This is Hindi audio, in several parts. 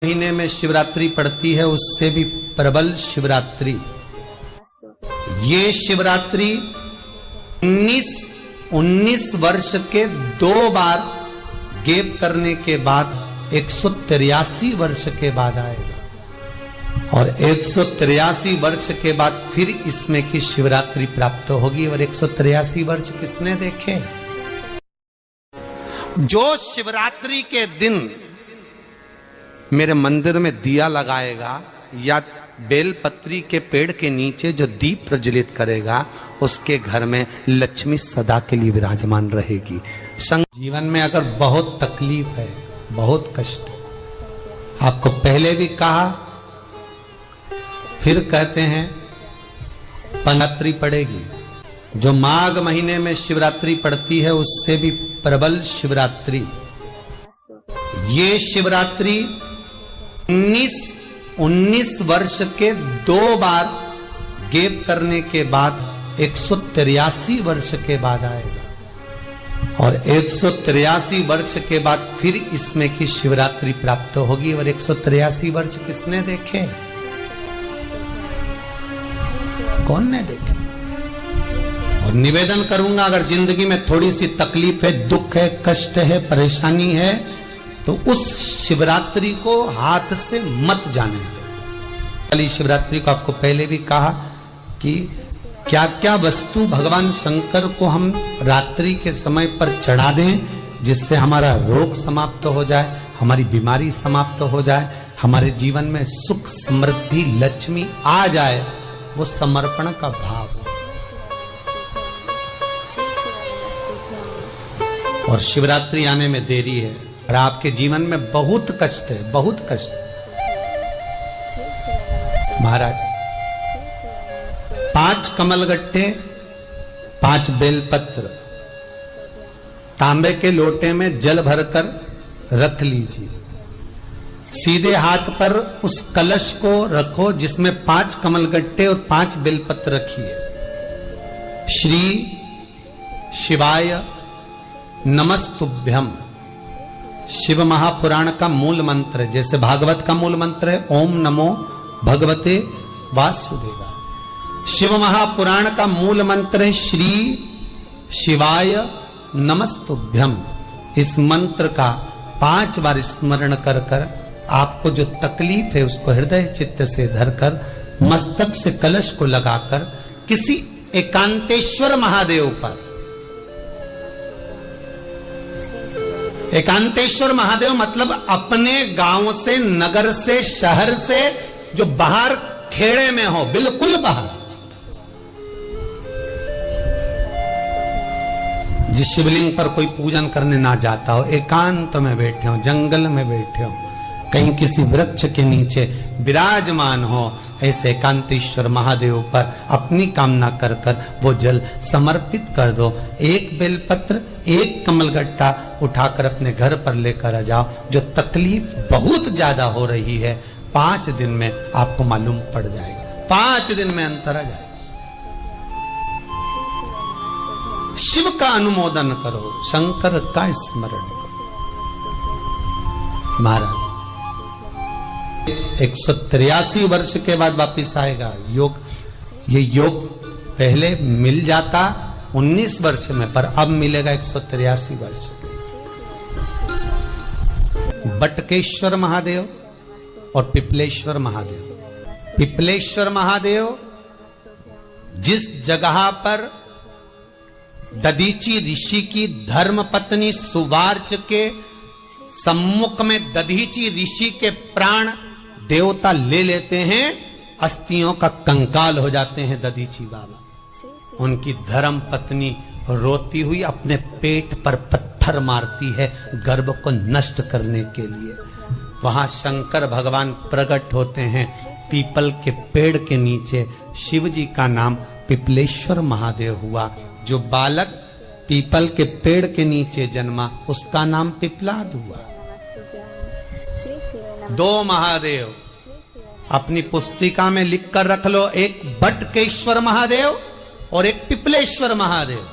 महीने में शिवरात्रि पड़ती है, उससे भी प्रबल शिवरात्रि। ये शिवरात्रि 19 वर्ष के 2 बार गैप करने के बाद 183 वर्ष के बाद आएगा और 183 वर्ष के बाद फिर इसमें की शिवरात्रि प्राप्त होगी। और 183 वर्ष किसने देखे? जो शिवरात्रि के दिन मेरे मंदिर में दिया लगाएगा या बेलपत्री के पेड़ के नीचे जो दीप प्रज्वलित करेगा, उसके घर में लक्ष्मी सदा के लिए विराजमान रहेगी। जीवन में अगर बहुत तकलीफ है, बहुत कष्ट है, आपको पहले भी कहा फिर कहते हैं, शिवरात्रि पड़ेगी। जो माघ महीने में शिवरात्रि पड़ती है, उससे भी प्रबल शिवरात्रि। ये शिवरात्रि 19 वर्ष के 2 बार गैप करने के बाद 183 वर्ष के बाद आएगा और 183 वर्ष के बाद फिर इसमें की शिवरात्रि प्राप्त होगी। और 183 वर्ष किसने देखे? कौन ने देखे? और निवेदन करूंगा, अगर जिंदगी में थोड़ी सी तकलीफ है, दुख है, कष्ट है, परेशानी है, तो उस शिवरात्रि को हाथ से मत जाने दो। कल शिवरात्रि को आपको पहले भी कहा कि क्या क्या वस्तु भगवान शंकर को हम रात्रि के समय पर चढ़ा दें, जिससे हमारा रोग समाप्त हो जाए, हमारी बीमारी समाप्त हो जाए, हमारे जीवन में सुख समृद्धि लक्ष्मी आ जाए। वो समर्पण का भाव। और शिवरात्रि आने में देरी है और आपके जीवन में बहुत कष्ट है, बहुत कष्ट। महाराज 5 कमलगट्टे, 5 बेलपत्र तांबे के लोटे में जल भरकर रख लीजिए। सीधे हाथ पर उस कलश को रखो जिसमें 5 कमलगट्टे और 5 बेलपत्र रखिए। श्री शिवाय नमस्तुभ्यम शिव महापुराण का मूल मंत्र है, जैसे भागवत का मूल मंत्र है ओम नमो भगवते वासुदेवाय। शिव महापुराण का मूल मंत्र है श्री शिवाय नमस्तुभ्यम। इस मंत्र का 5 बार स्मरण कर कर आपको जो तकलीफ है उसको हृदय चित्त से धरकर मस्तक से कलश को लगाकर किसी एकांतेश्वर महादेव पर, एकांतेश्वर महादेव मतलब अपने गांव से, नगर से, शहर से जो बाहर खेड़े में हो, बिल्कुल बाहर, जिस शिवलिंग पर कोई पूजन करने ना जाता हो, एकांत में बैठे हो, जंगल में बैठे हो, कहीं किसी वृक्ष के नीचे विराजमान हो, ऐसे एकांतेश्वर महादेव पर अपनी कामना कर कर वो जल समर्पित कर दो। 1 बेलपत्र, 1 कमलगट्टा उठाकर अपने घर पर लेकर आ जाओ। जो तकलीफ बहुत ज्यादा हो रही है, 5 दिन में आपको मालूम पड़ जाएगा, 5 दिन में अंतर आ जाएगा। शिव का अनुमोदन करो, शंकर का स्मरण करो। महाराज 183 वर्ष के बाद वापिस आएगा योग। ये योग पहले मिल जाता 19 वर्ष में, पर अब मिलेगा 183 वर्ष। बटकेश्वर महादेव और पिपलेश्वर महादेव। पिपलेश्वर महादेव जिस जगह पर दधीची ऋषि की धर्म पत्नी सुवार्च के सम्मुख में दधीची ऋषि के प्राण देवता ले लेते हैं, अस्थियों का कंकाल हो जाते हैं दधीची बाबा। उनकी धर्म पत्नी रोती हुई अपने पेट पर पत्थर मारती है गर्भ को नष्ट करने के लिए। वहां शंकर भगवान प्रकट होते हैं पीपल के पेड़ के नीचे। शिव जी का नाम पिपलेश्वर महादेव हुआ। जो बालक पीपल के पेड़ के नीचे जन्मा, उसका नाम पिपलाद हुआ। 2 महादेव अपनी पुस्तिका में लिख कर रख लो, एक बटकेश्वर महादेव और एक पिपलेश्वर महादेव।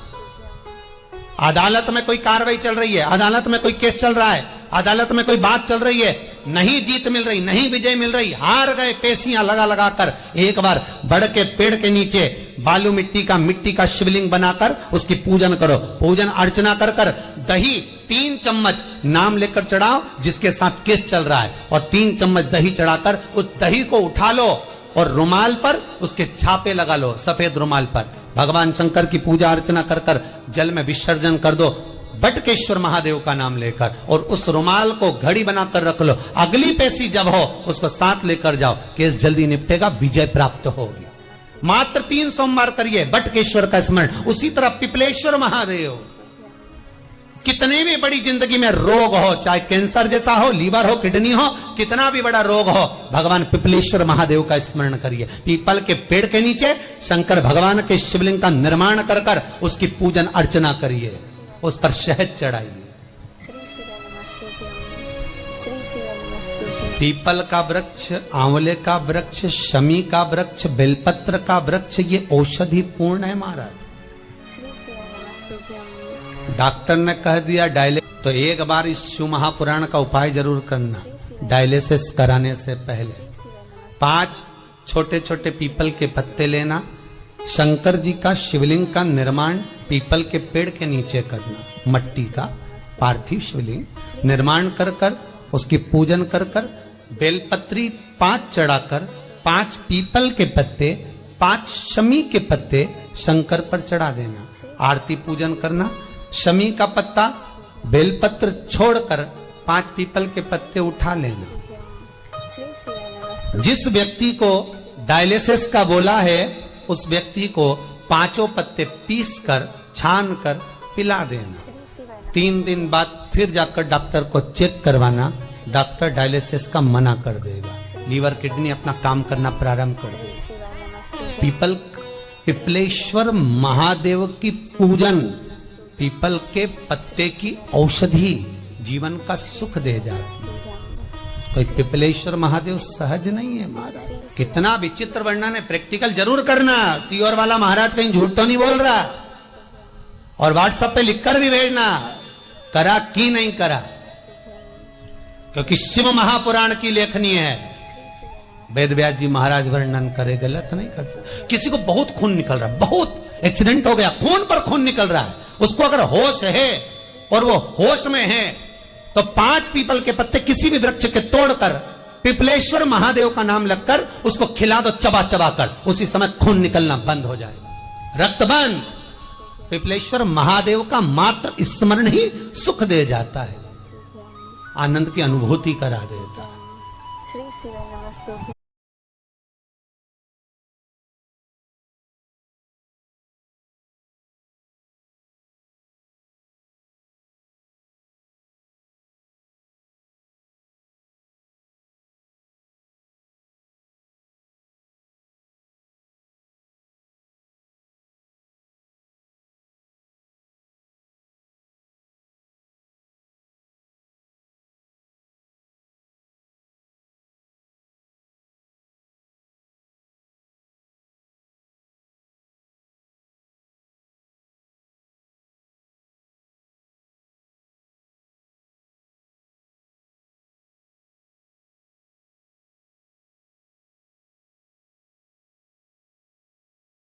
अदालत में कोई कार्रवाई चल रही है, अदालत में कोई केस चल रहा है, अदालत में कोई बात चल रही है, नहीं जीत मिल रही, नहीं विजय मिल रही, हार गए, पेशियां लगा लगा कर एक बार बड़ के पेड़ के नीचे बालू मिट्टी का शिवलिंग बनाकर उसकी पूजन करो। पूजन अर्चना कर कर दही 3 चम्मच नाम लेकर चढ़ाओ जिसके साथ केस चल रहा है, और 3 चम्मच दही चढ़ाकर उस दही को उठा लो और रुमाल पर उसके छापे लगा लो, सफेद रुमाल पर भगवान शंकर की पूजा अर्चना कर कर जल में विसर्जन कर दो बटकेश्वर महादेव का नाम लेकर, और उस रुमाल को घड़ी बनाकर रख लो। अगली पेशी जब हो उसको साथ लेकर जाओ, केस जल्दी निपटेगा, विजय प्राप्त होगी। मात्र 3 सोमवार करिए बटकेश्वर का स्मरण। उसी तरह पिपलेश्वर महादेव, कितने भी बड़ी जिंदगी में रोग हो, चाहे कैंसर जैसा हो, लीवर हो, किडनी हो, कितना भी बड़ा रोग हो, भगवान पिपलेश्वर महादेव का स्मरण करिए। पीपल के पेड़ के नीचे शंकर भगवान के शिवलिंग का निर्माण कर कर उसकी पूजन अर्चना करिए, उस पर शहद चढ़ाइए। पीपल का वृक्ष, आंवले का वृक्ष, शमी का वृक्ष, बेलपत्र का वृक्ष, ये औषधि पूर्ण है महाराज। डॉक्टर ने कह दिया डायलिसिस, तो एक बार इस शिव महापुराण का उपाय जरूर करना। डायलिसिस कराने से पहले 5 छोटे छोटे पीपल के पत्ते लेना, शंकर जी का शिवलिंग का निर्माण पीपल के पेड़ के नीचे करना, मट्टी का पार्थिव शिवलिंग निर्माण कर कर उसकी पूजन कर कर बेलपत्री 5 चढ़ाकर 5 पीपल के पत्ते, 5 शमी के पत्ते शंकर पर चढ़ा देना। आरती पूजन करना, शमी का पत्ता बेलपत्र छोड़कर 5 पीपल के पत्ते उठा लेना। जिस व्यक्ति को डायलिसिस का बोला है उस व्यक्ति को 5 पत्ते पीस कर छान कर पिला देना। 3 दिन बाद फिर जाकर डॉक्टर को चेक करवाना, डॉक्टर डायलिसिस का मना कर देगा, लीवर किडनी अपना काम करना प्रारंभ कर देगा। पिपलेश्वर महादेव की पूजन, पीपल के पत्ते की औषधि जीवन का सुख दे जाती है। तो पिपलेश्वर महादेव सहज नहीं है महाराज, कितना विचित्र वर्णन है। प्रैक्टिकल जरूर करना, सीओर वाला महाराज कहीं झूठ तो नहीं बोल रहा, और व्हाट्सएप पे लिखकर भी भेजना करा कि नहीं करा, क्योंकि शिव महापुराण की लेखनी है। वेद व्यास जी महाराज वर्णन करे, गलत नहीं कर सकते। किसी को बहुत खून निकल रहा है, बहुत एक्सीडेंट हो गया, खून पर खून निकल रहा है, उसको अगर होश है और वो होश में है तो 5 पीपल के पत्ते किसी भी वृक्ष के तोड़कर पिपलेश्वर महादेव का नाम लगकर उसको खिला दो चबा चबा कर, उसी समय खून निकलना बंद हो जाएगा, रक्त बंद। पिपलेश्वर महादेव का मात्र स्मरण ही सुख दे जाता है, आनंद की अनुभूति करा देता है।